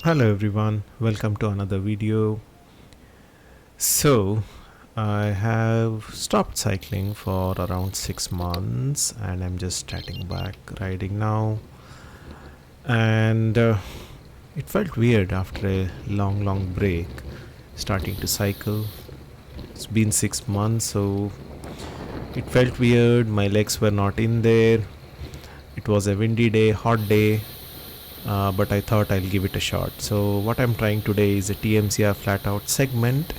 Hello everyone, welcome to another video. So I have stopped cycling for around 6 months and I'm just starting back riding now, and it felt weird after a long break starting to cycle. It's been 6 months, so it felt weird. My legs were not in there. It was a windy day, hot day, but I thought I'll give it a shot. So what I'm trying today is a TMCR flat out segment,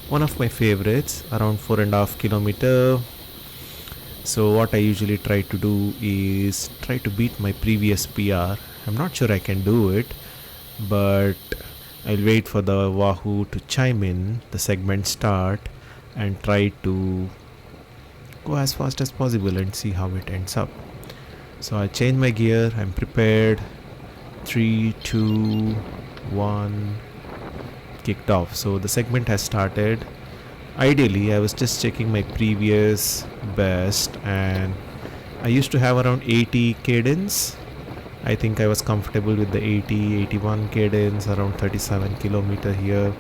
one of my favorites, around 4.5 kilometer. So what I usually try to do is try to beat my previous PR. I'm not sure I can do it, but I'll wait for the Wahoo to chime in, the segment start, and try to go as fast as possible and see how it ends up. So I change my gear, I'm prepared. 3, 2, 1, kicked off. So the segment has started. Ideally, I was just checking my previous best, and I used to have around 80 cadence. I think I was comfortable with the 81 cadence, around 37 kilometer here.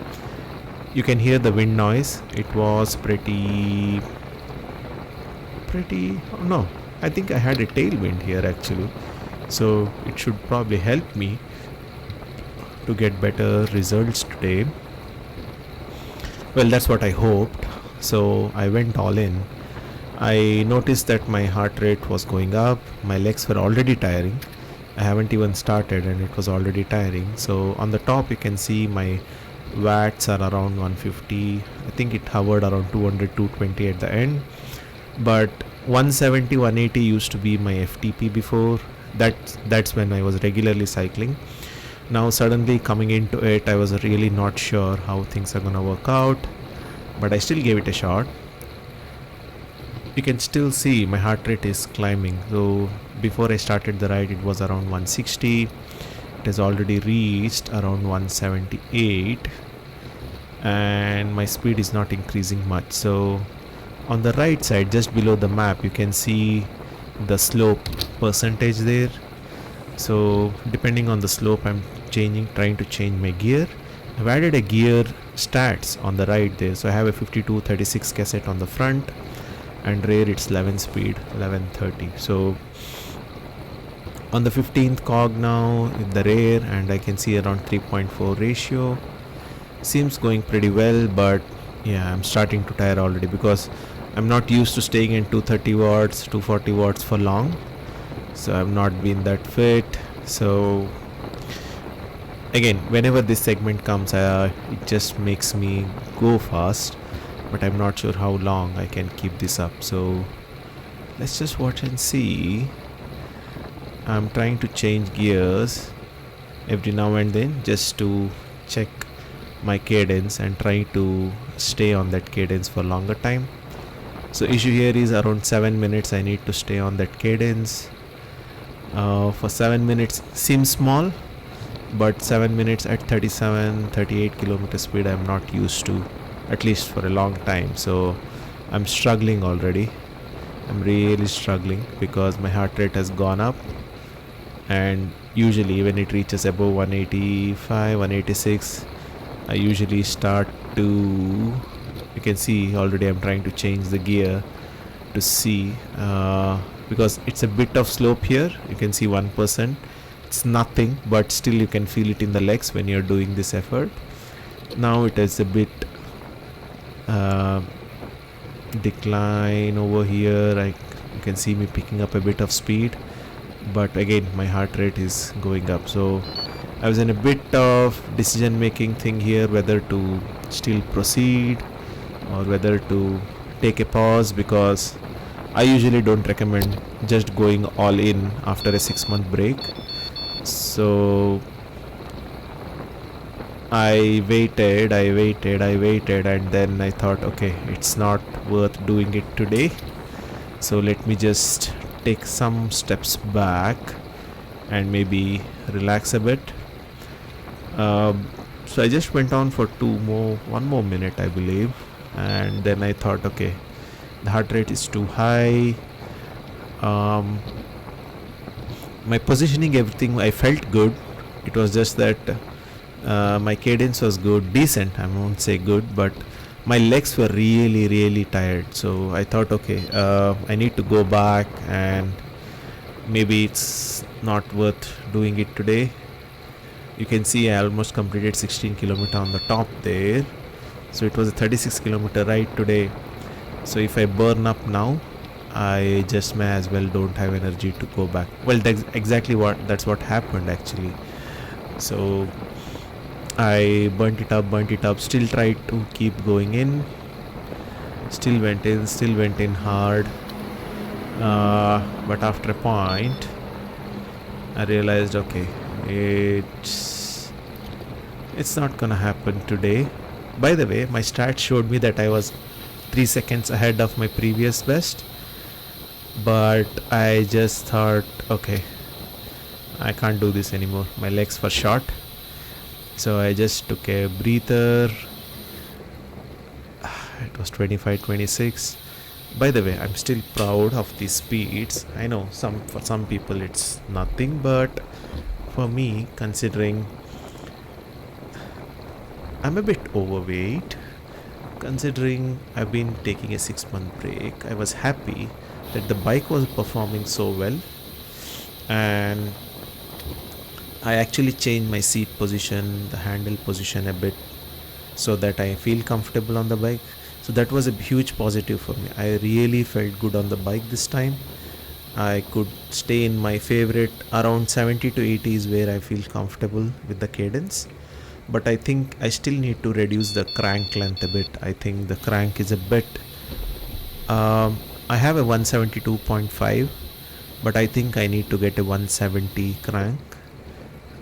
You can hear the wind noise. It was pretty, oh no, I think I had a tailwind here actually. So it should probably help me to get better results today. Well, that's what I hoped. So I went all in. I noticed that my heart rate was going up. My legs were already tiring. I haven't even started and it was already tiring. So on the top you can see my watts are around 150. I think it hovered around 200, 220 at the end. But 170, 180 used to be my FTP before. That's when I was regularly cycling. Now suddenly coming into it, I was really not sure how things are gonna work out, but I still gave it a shot. You can still see my heart rate is climbing. So before I started the ride it was around 160. It has already reached around 178 and my speed is not increasing much. So on the right side, just below the map, you can see the slope percentage there. So depending on the slope, I'm trying to change my gear. I've added a gear stats on the right there. So I have a 5236 cassette on the front, and rear it's 11 speed, 1130. So on the 15th cog now in the rear, and I can see around 3.4 ratio. Seems going pretty well, but yeah, I'm starting to tire already because I'm not used to staying in 230 watts, 240 watts for long. So I've not been that fit. So again, whenever this segment comes, it just makes me go fast, but I'm not sure how long I can keep this up. So let's just watch and see. I'm trying to change gears every now and then just to check my cadence and try to stay on that cadence for longer time. So issue here is around 7 minutes I need to stay on that cadence. For 7 minutes seems small, but 7 minutes at 38 kilometer speed I'm not used to, at least for a long time. So I'm struggling already. I'm really struggling because my heart rate has gone up, and usually when it reaches above 185, 186, I usually start to, you can see already I'm trying to change the gear to see, because it's a bit of slope here. You can see 1%. It's nothing, but still you can feel it in the legs when you're doing this effort. Now it is a bit decline over here. You can see me picking up a bit of speed, but again my heart rate is going up. So I was in a bit of decision making thing here, whether to still proceed or whether to take a pause, because I usually don't recommend just going all in after a 6-month break. So I waited, and then I thought, okay, it's not worth doing it today. So let me just take some steps back and maybe relax a bit. So I just went on for one more minute, I believe, and then I thought, okay, the heart rate is too high. My positioning, everything, I felt good. It was just that My cadence was good, decent, I won't say good, but my legs were really, really tired. So I thought, okay, I need to go back, and maybe it's not worth doing it today. You can see I almost completed 16 kilometer on the top there. So it was a 36 kilometer ride today. So if I burn up now, I just may as well don't have energy to go back. Well, that's what happened actually. So I burnt it up, still tried to keep going in, still went in hard. But after a point, I realized, okay, it's not gonna happen today. By the way, my stats showed me that I was 3 seconds ahead of my previous best, but I just thought, okay, I can't do this anymore. My legs were short, so I just took a breather. It was 25-26. By the way, I'm still proud of these speeds. I know for some people it's nothing, but for me, considering I'm a bit overweight, considering I've been taking a 6-month break, I was happy that the bike was performing so well, and I actually changed my seat position, the handle position a bit, so that I feel comfortable on the bike. So that was a huge positive for me. I really felt good on the bike this time. I could stay in my favorite around 70 to 80 is where I feel comfortable with the cadence. But I think I still need to reduce the crank length a bit. I think the crank is a bit I have a 172.5, but I think I need to get a 170 crank.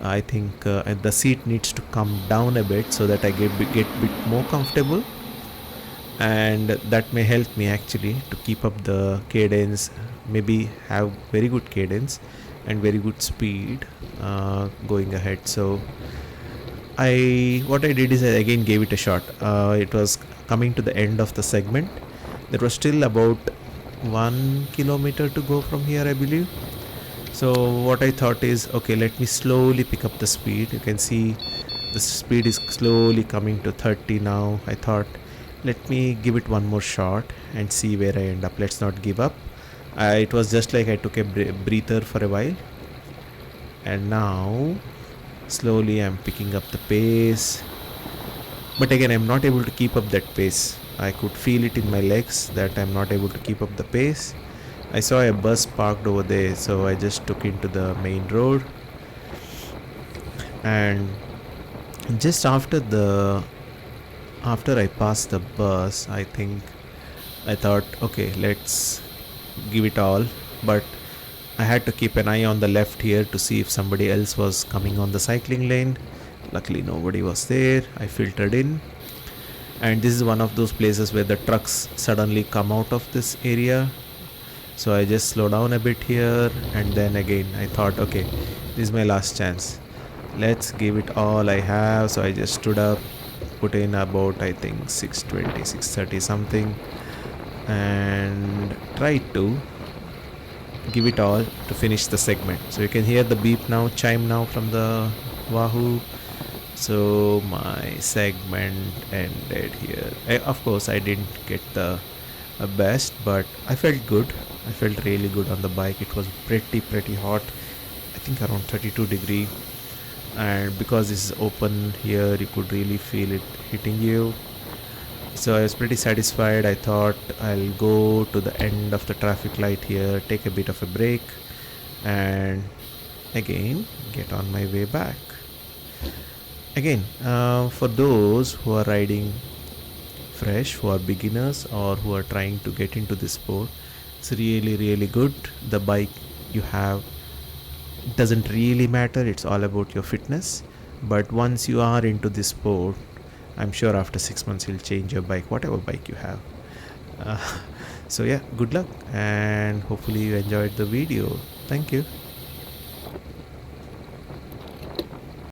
I think the seat needs to come down a bit so that I get bit more comfortable, and that may help me actually to keep up the cadence, maybe have very good cadence and very good speed going ahead. So what I did is I again gave it a shot. It was coming to the end of the segment. There was still about 1 kilometer to go from here, I believe. So what I thought is, okay, let me slowly pick up the speed. You can see the speed is slowly coming to 30 now. I thought, let me give it one more shot and see where I end up. Let's not give up. It was just like I took a breather for a while, and now slowly I'm picking up the pace. But again, I'm not able to keep up that pace. I could feel it in my legs that I'm not able to keep up the pace. I saw a bus parked over there, so I just took into the main road. And just after I passed the bus, I thought, okay, let's give it all. But I had to keep an eye on the left here to see if somebody else was coming on the cycling lane. Luckily nobody was there. I filtered in, and this is one of those places where the trucks suddenly come out of this area. So I just slow down a bit here, and then again I thought, okay, this is my last chance. Let's give it all I have. So I just stood up, put in about, I think, 620, 630 something, and tried to give it all to finish the segment. So you can hear the beep now, chime now from the Wahoo. So my segment ended here. Of course I didn't get the best, but I felt good. I felt really good on the bike. It was pretty hot, I think around 32 degree, and because this is open here, you could really feel it hitting you. So I was pretty satisfied. I thought I'll go to the end of the traffic light here, take a bit of a break, and again get on my way back. Again, for those who are riding fresh, who are beginners, or who are trying to get into this sport, it's really good. The bike you have doesn't really matter. It's all about your fitness. But once you are into this sport, I'm sure after 6 months you'll change your bike, whatever bike you have. So yeah, good luck, and hopefully you enjoyed the video. Thank you.